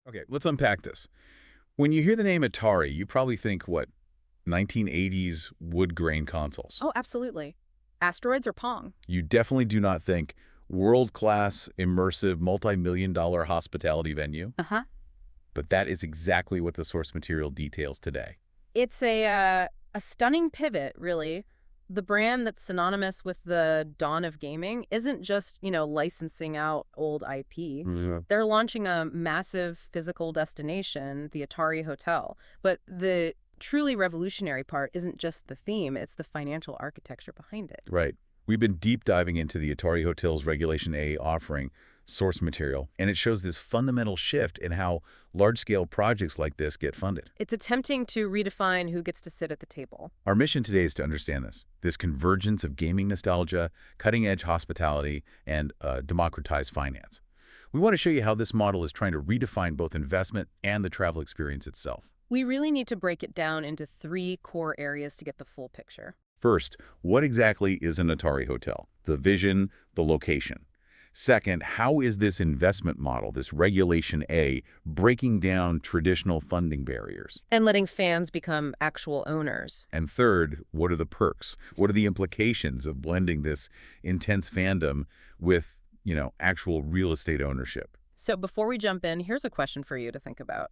Okay, let's unpack this. When you hear the name Atari, you probably think, what, 1980s wood grain consoles. Oh, absolutely. Asteroids or Pong? You definitely do not think world-class, immersive, multi-million-dollar hospitality venue. Uh-huh. But that is exactly what the source material details today. It's a stunning pivot, really. The brand that's synonymous with the dawn of gaming isn't just, licensing out old IP. Yeah. They're launching a massive physical destination, the Atari Hotel. But the truly revolutionary part isn't just the theme, it's the financial architecture behind it. Right. We've been deep diving into the Atari Hotels Regulation A offering source material, and it shows this fundamental shift in how large-scale projects like this get funded. It's attempting to redefine who gets to sit at the table. Our mission today is to understand this convergence of gaming nostalgia, cutting-edge hospitality, and democratized finance. We want to show you how this model is trying to redefine both investment and the travel experience itself. We really need to break it down into three core areas to get the full picture. First, what exactly is an Atari hotel? The vision, the location. Second, how is this investment model, this Regulation A, breaking down traditional funding barriers? And letting fans become actual owners. And third, what are the perks? What are the implications of blending this intense fandom with, actual real estate ownership? So before we jump in, here's a question for you to think about.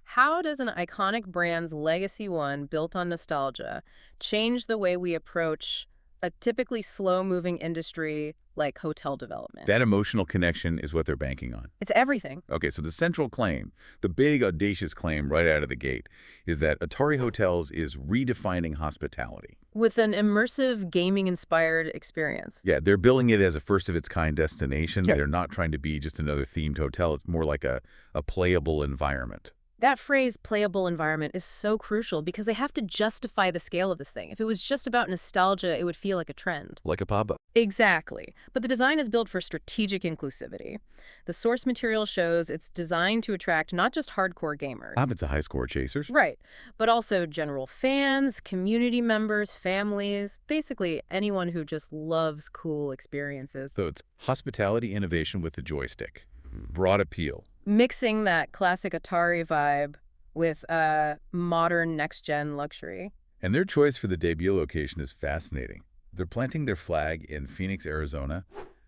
How does an iconic brand's legacy one built on nostalgia change the way we approach a typically slow-moving industry like hotel development? That emotional connection is what they're banking on. It's everything. Okay, so the central claim, the big audacious claim right out of the gate, is that Atari Hotels is redefining hospitality. With an immersive, gaming-inspired experience. Yeah, they're billing it as a first-of-its-kind destination. Sure. They're not trying to be just another themed hotel. It's more like a playable environment. That phrase, playable environment, is so crucial because they have to justify the scale of this thing. If it was just about nostalgia, it would feel like a trend. Like a pop-up. Exactly. But the design is built for strategic inclusivity. The source material shows it's designed to attract not just hardcore gamers. It's a high-score chasers. Right, but also general fans, community members, families, basically anyone who just loves cool experiences. So it's hospitality innovation with the joystick. Broad appeal. Mixing that classic Atari vibe with modern next-gen luxury. And their choice for the debut location is fascinating. They're planting their flag in Phoenix, Arizona,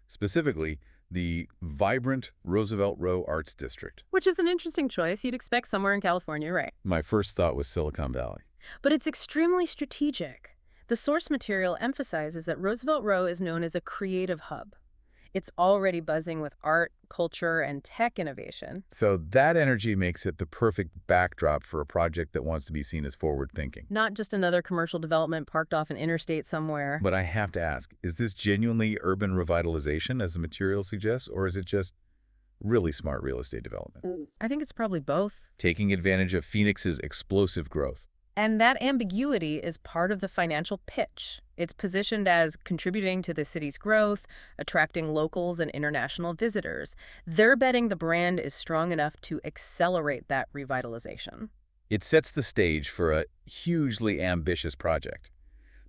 specifically the vibrant Roosevelt Row Arts District. Which is an interesting choice. You'd expect somewhere in California, right? My first thought was Silicon Valley. But it's extremely strategic. The source material emphasizes that Roosevelt Row is known as a creative hub. It's already buzzing with art, culture, and tech innovation. So that energy makes it the perfect backdrop for a project that wants to be seen as forward-thinking. Not just another commercial development parked off an interstate somewhere. But I have to ask, is this genuinely urban revitalization, as the material suggests, or is it just really smart real estate development? I think it's probably both. Taking advantage of Phoenix's explosive growth. And that ambiguity is part of the financial pitch. It's positioned as contributing to the city's growth, attracting locals and international visitors. They're betting the brand is strong enough to accelerate that revitalization. It sets the stage for a hugely ambitious project.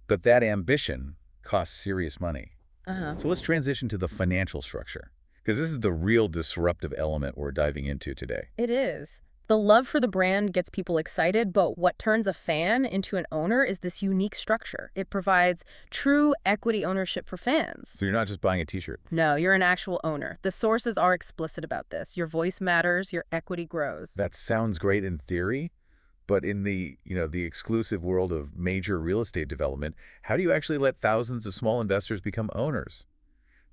But that ambition costs serious money. So let's transition to the financial structure, because this is the real disruptive element we're diving into today. It is. The love for the brand gets people excited, but what turns a fan into an owner is this unique structure. It provides true equity ownership for fans. So you're not just buying a t-shirt. No, you're an actual owner. The sources are explicit about this. Your voice matters, your equity grows. That sounds great in theory, but in the exclusive world of major real estate development, how do you actually let thousands of small investors become owners?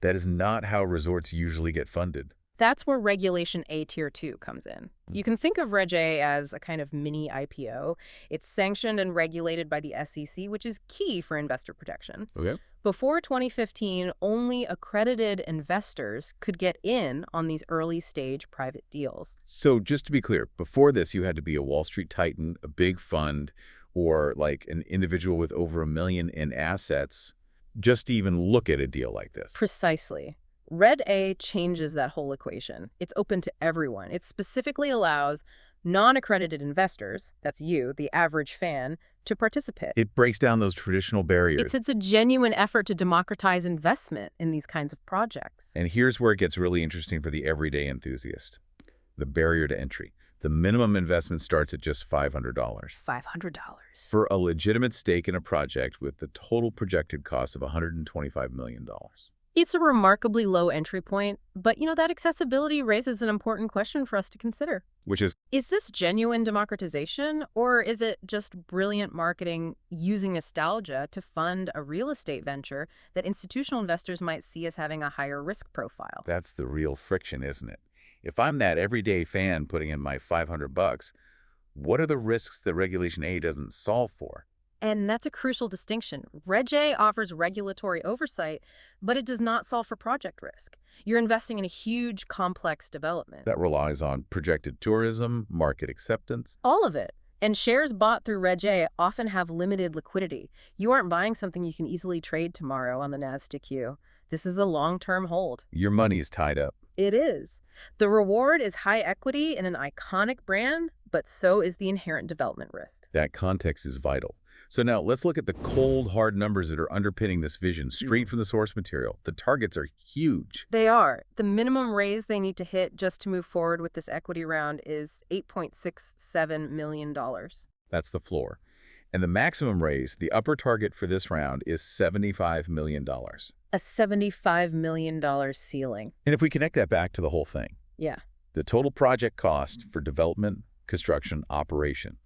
That is not how resorts usually get funded. That's where Regulation A Tier 2 comes in. You can think of Reg A as a kind of mini IPO. It's sanctioned and regulated by the SEC, which is key for investor protection. Okay. Before 2015, only accredited investors could get in on these early-stage private deals. So just to be clear, before this, you had to be a Wall Street titan, a big fund, or like an individual with over $1 million in assets just to even look at a deal like this. Precisely. Red A changes that whole equation. It's open to everyone. It specifically allows non-accredited investors, that's you, the average fan, to participate. It breaks down those traditional barriers. It's a genuine effort to democratize investment in these kinds of projects. And here's where it gets really interesting for the everyday enthusiast. The barrier to entry. The minimum investment starts at just $500 $500. for a legitimate stake in a project with the total projected cost of $125 million. It's a remarkably low entry point, but that accessibility raises an important question for us to consider. Which is, Is this genuine democratization, or is it just brilliant marketing using nostalgia to fund a real estate venture that institutional investors might see as having a higher risk profile? that's the real friction, isn't it? If I'm that everyday fan putting in my $500, what are the risks that Regulation A doesn't solve for? And that's a crucial distinction. Reg A offers regulatory oversight, but it does not solve for project risk. You're investing in a huge, complex development. That relies on projected tourism, market acceptance. All of it. And shares bought through Reg A often have limited liquidity. You aren't buying something you can easily trade tomorrow on the NASDAQ. This is a long-term hold. Your money is tied up. It is. The reward is high equity in an iconic brand, but so is the inherent development risk. That context is vital. So now let's look at the cold, hard numbers that are underpinning this vision straight from the source material. The targets are huge. They are. The minimum raise they need to hit just to move forward with this equity round is $8.67 million. That's the floor. And the maximum raise, the upper target for this round, is $75 million. A $75 million ceiling. And if we connect that back to the whole thing, Yeah. the total project cost for development, construction, operation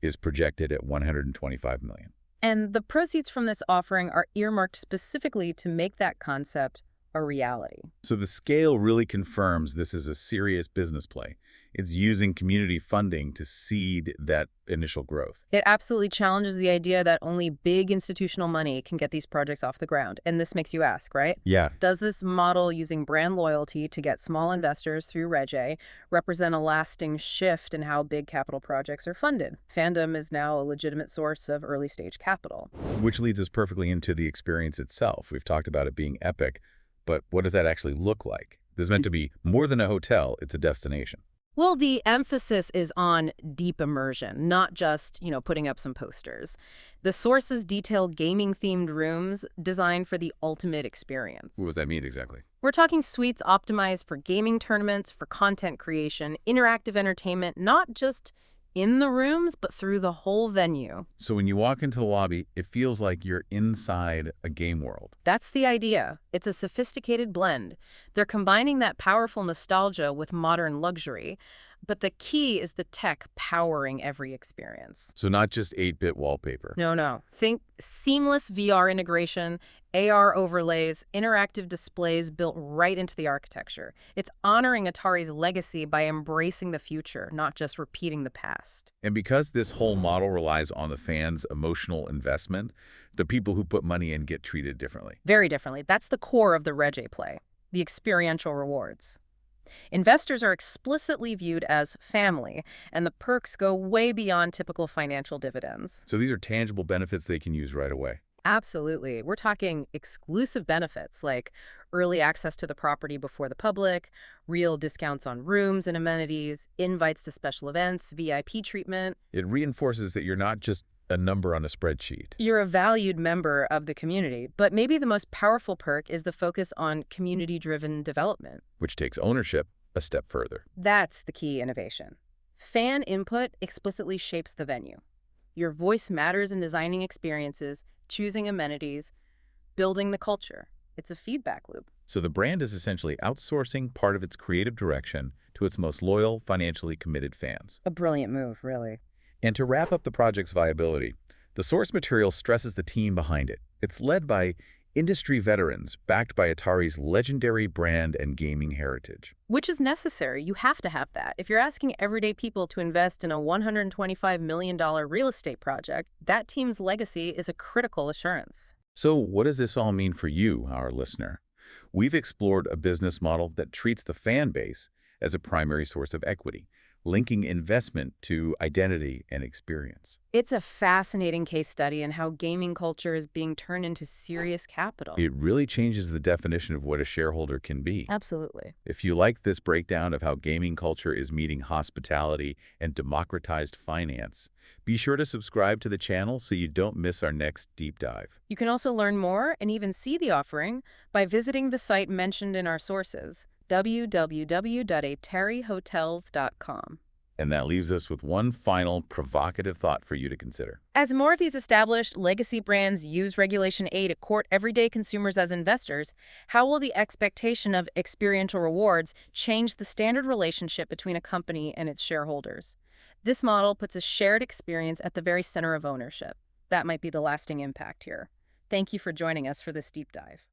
is projected at $125 million. And the proceeds from this offering are earmarked specifically to make that concept a reality. So the scale really confirms this is a serious business play. It's using community funding to seed that initial growth. It absolutely challenges the idea that only big institutional money can get these projects off the ground. And this makes you ask, right? Yeah. Does this model using brand loyalty to get small investors through Reg A represent a lasting shift in how big capital projects are funded? Fandom is now a legitimate source of early-stage capital. Which leads us perfectly into the experience itself. We've talked about it being epic, but what does that actually look like? This is meant to be more than a hotel, it's a destination. Well, the emphasis is on deep immersion, not just, putting up some posters. The sources detail gaming-themed rooms designed for the ultimate experience. What does that mean exactly? We're talking suites optimized for gaming tournaments, for content creation, interactive entertainment, not just in the rooms, but through the whole venue. So when you walk into the lobby, it feels like you're inside a game world. That's the idea. It's a sophisticated blend. They're combining that powerful nostalgia with modern luxury, but the key is the tech powering every experience. So not just 8-bit wallpaper. No. Think seamless VR integration, AR overlays, interactive displays built right into the architecture. It's honoring Atari's legacy by embracing the future, not just repeating the past. And because this whole model relies on the fans' emotional investment, the people who put money in get treated differently. Very differently. That's the core of the Reg A play, the experiential rewards. Investors are explicitly viewed as family, and the perks go way beyond typical financial dividends. So these are tangible benefits they can use right away. Absolutely. We're talking exclusive benefits like early access to the property before the public, real discounts on rooms and amenities, invites to special events, VIP treatment. It reinforces that you're not just a number on a spreadsheet. You're a valued member of the community, but maybe the most powerful perk is the focus on community-driven development. Which takes ownership a step further. That's the key innovation. Fan input explicitly shapes the venue. Your voice matters in designing experiences, choosing amenities, building the culture. It's a feedback loop. So the brand is essentially outsourcing part of its creative direction to its most loyal, financially committed fans. A brilliant move, really. And to wrap up the project's viability, the source material stresses the team behind it. It's led by industry veterans, backed by Atari's legendary brand and gaming heritage. Which is necessary. You have to have that. If you're asking everyday people to invest in a $125 million real estate project, that team's legacy is a critical assurance. So what does this all mean for you, our listener? We've explored a business model that treats the fan base as a primary source of equity, linking investment to identity and experience. It's a fascinating case study in how gaming culture is being turned into serious capital. It really changes the definition of what a shareholder can be. Absolutely. If you like this breakdown of how gaming culture is meeting hospitality and democratized finance, be sure to subscribe to the channel so you don't miss our next deep dive. You can also learn more and even see the offering by visiting the site mentioned in our sources, www.atarihotels.com. And that leaves us with one final provocative thought for you to consider. As more of these established legacy brands use Regulation A to court everyday consumers as investors, how will the expectation of experiential rewards change the standard relationship between a company and its shareholders? This model puts a shared experience at the very center of ownership. That might be the lasting impact here. Thank you for joining us for this deep dive.